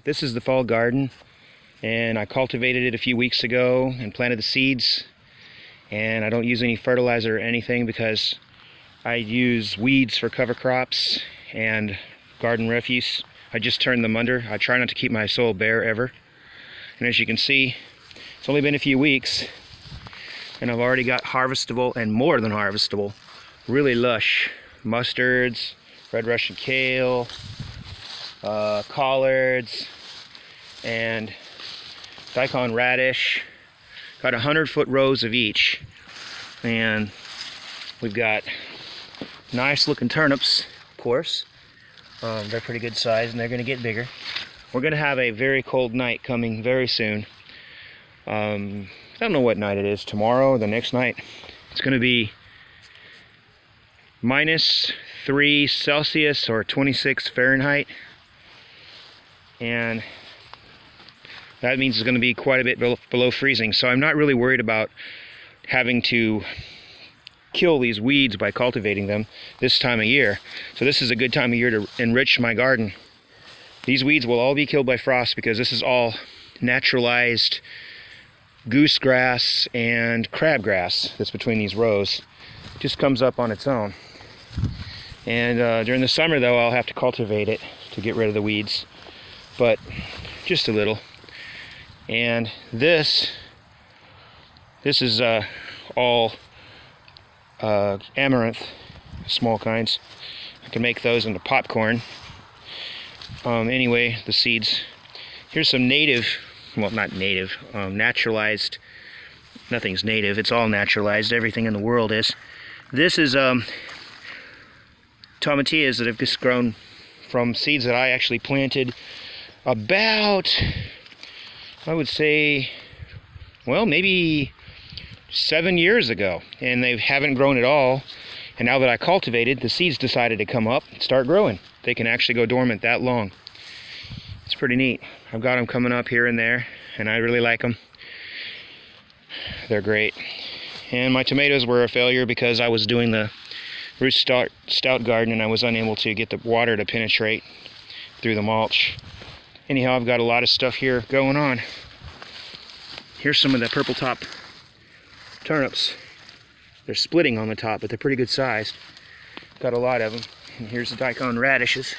This is the fall garden, and I cultivated it a few weeks ago and planted the seeds, and I don't use any fertilizer or anything because I use weeds for cover crops and garden refuse. I just turn them under. I try not to keep my soil bare ever. And as you can see, it's only been a few weeks and I've already got harvestable and more than harvestable, really lush mustards, red Russian kale, collards, and daikon radish. Got 100-foot rows of each, and we've got nice looking turnips, of course. They're pretty good size and they're going to get bigger. We're going to have a very cold night coming very soon. I don't know what night it is, tomorrow or the next night. It's going to be -3 Celsius or 26 Fahrenheit. And that means it's going to be quite a bit below freezing. So I'm not really worried about having to kill these weeds by cultivating them this time of year. So this is a good time of year to enrich my garden. These weeds will all be killed by frost because this is all naturalized goosegrass and crabgrass that's between these rows. It just comes up on its own. And during the summer though, I'll have to cultivate it to get rid of the weeds, but just a little. And this is all amaranth, small kinds. I can make those into popcorn. Anyway, the seeds. Here's some native, well, not native, naturalized. Nothing's native, it's all naturalized. Everything in the world is. This is tomatillas that have just grown from seeds that I actually planted about, I would say, well, maybe 7 years ago, and they haven't grown at all. And now that I cultivated, the seeds decided to come up and start growing. They can actually go dormant that long. It's pretty neat. I've got them coming up here and there, and I really like them. They're great. And my tomatoes were a failure because I was doing the root stout garden and I was unable to get the water to penetrate through the mulch. Anyhow, I've got a lot of stuff here going on. Here's some of the purple top turnips. They're splitting on the top, but they're pretty good sized. Got a lot of them. And here's the daikon radishes.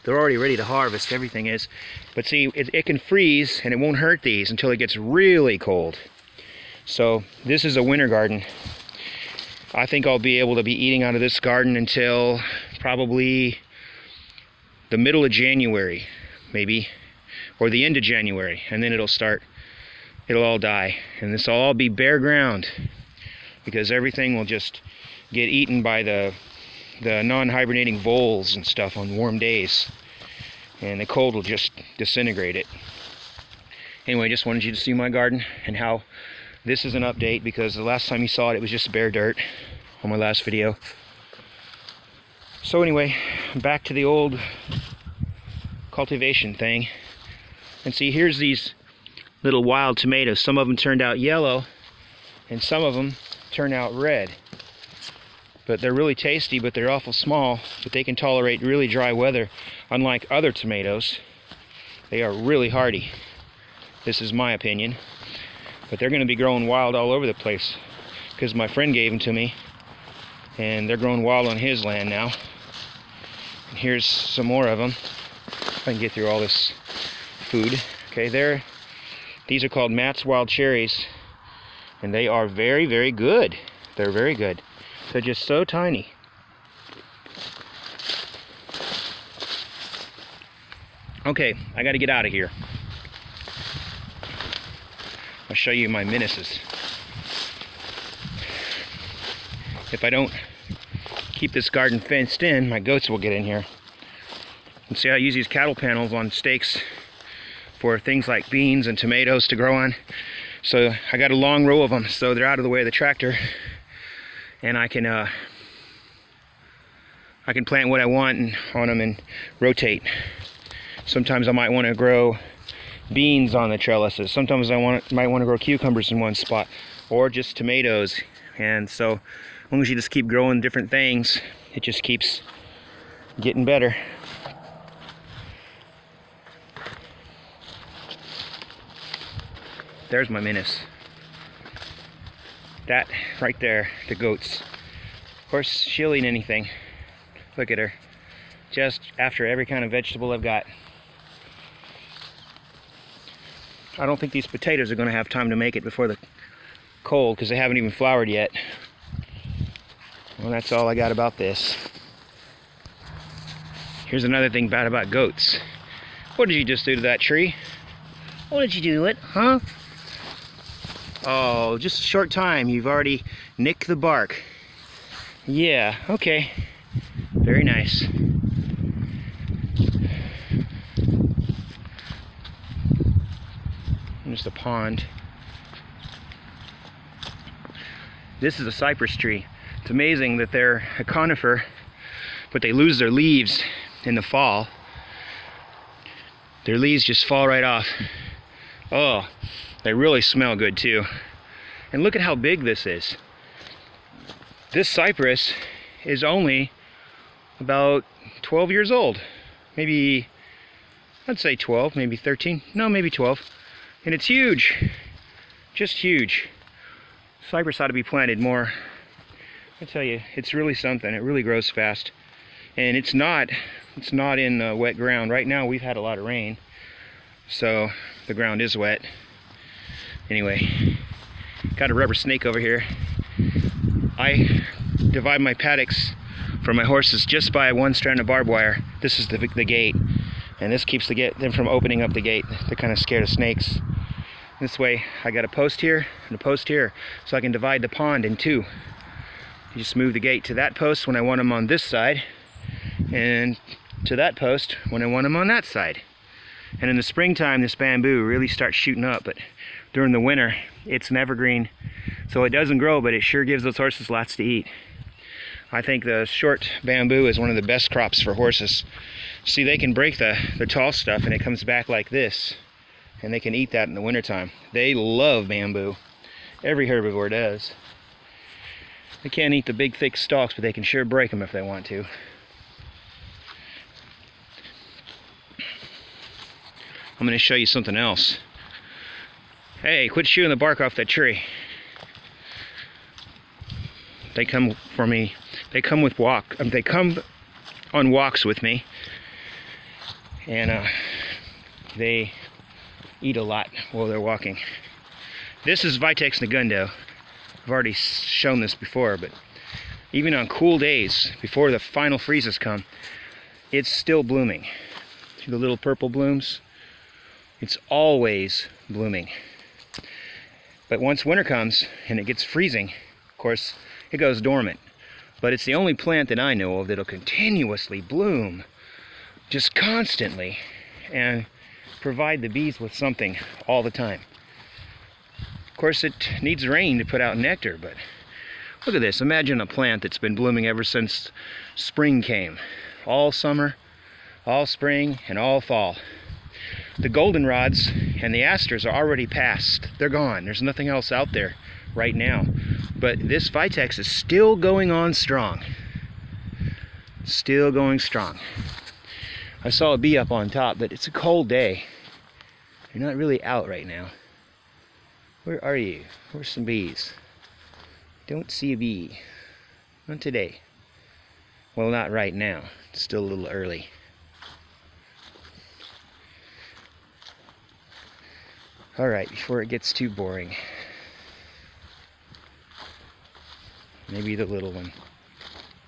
They're already ready to harvest, everything is. But see, it can freeze and it won't hurt these until it gets really cold. So this is a winter garden. I think I'll be able to be eating out of this garden until probably the middle of January, maybe, or the end of January, and then it'll all die. And this will all be bare ground because everything will just get eaten by the non-hibernating voles and stuff on warm days, and the cold will just disintegrate it. Anyway, I just wanted you to see my garden and how this is an update, because the last time you saw it, it was just bare dirt on my last video. So anyway, back to the old cultivation thing. And see, here's these little wild tomatoes. Some of them turned out yellow and some of them turned out red. But they're really tasty, but they're awful small, but they can tolerate really dry weather. Unlike other tomatoes, they are really hardy. This is my opinion. But they're going to be growing wild all over the place because my friend gave them to me, and they're growing wild on his land now. And here's some more of them. If I can get through all this food. Okay, these are called Matt's Wild Cherries, and they are very, very good. They're very good. They're just so tiny. Okay, I got to get out of here. I'll show you my menaces. If I don't keep this garden fenced in, my goats will get in here. And see, I use these cattle panels on stakes for things like beans and tomatoes to grow on. So I got a long row of them, so they're out of the way of the tractor, and I can plant what I want on them and rotate. Sometimes I might want to grow beans on the trellises. Sometimes I might want to grow cucumbers in one spot, or just tomatoes. And so as long as you just keep growing different things, it just keeps getting better. there's my Menace. That right there, the goats. Of course, she'll eat anything. Look at her. Just after every kind of vegetable I've got. I don't think these potatoes are going to have time to make it before the cold, because they haven't even flowered yet. Well, that's all I got about this. Here's another thing bad about goats. What did you just do to that tree? What did you do to it, huh? Oh, just a short time, you've already nicked the bark. Yeah, okay. Very nice. Just a pond. This is a cypress tree. It's amazing that they're a conifer, but they lose their leaves in the fall. Their leaves just fall right off. Oh, they really smell good too. And look at how big this is. This cypress is only about 12 years old. Maybe, I'd say 12, maybe 13. No, maybe 12. And it's huge. Just huge. Cypress ought to be planted more. I tell you, it's really something. It really grows fast. And it's not in wet ground. Right now we've had a lot of rain, so the ground is wet. Anyway, got a rubber snake over here. I divide my paddocks for my horses just by one strand of barbed wire. This is the gate, and this keeps them from opening up the gate. They're kind of scared of snakes. This way I got a post here and a post here, so I can divide the pond in two. You just move the gate to that post when I want them on this side, and to that post when I want them on that side. And in the springtime, this bamboo really starts shooting up, but during the winter, it's an evergreen, so it doesn't grow, but it sure gives those horses lots to eat. I think the short bamboo is one of the best crops for horses. See, they can break the tall stuff and it comes back like this, and they can eat that in the wintertime. They love bamboo. Every herbivore does. They can't eat the big thick stalks, but they can sure break them if they want to. I'm going to show you something else. Hey, quit chewing the bark off that tree. They come for me. They come on walks with me, and they eat a lot while they're walking. This is Vitex negundo. I've already shown this before, but even on cool days, before the final freezes come, it's still blooming. See the little purple blooms? It's always blooming. But once winter comes and it gets freezing, of course, it goes dormant. But it's the only plant that I know of that'll continuously bloom, just constantly, and provide the bees with something all the time. Of course, it needs rain to put out nectar, but look at this. Imagine a plant that's been blooming ever since spring came. All summer, all spring, and all fall. The goldenrods and the asters are already past. They're gone. There's nothing else out there right now. But this Vitex is still going on strong. Still going strong. I saw a bee up on top, but it's a cold day. They're not really out right now. Where are you? Where's some bees? Don't see a bee. Not today. Well, not right now. It's still a little early. Alright, before it gets too boring. Maybe the little one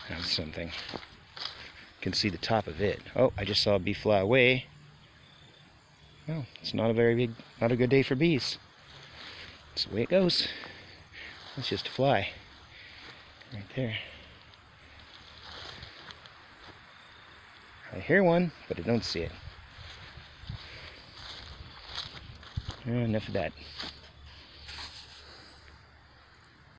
has something. You can see the top of it. Oh, I just saw a bee fly away. Well, it's not a good day for bees. That's the way it goes. It's just a fly. Right there. I hear one, but I don't see it. Enough of that.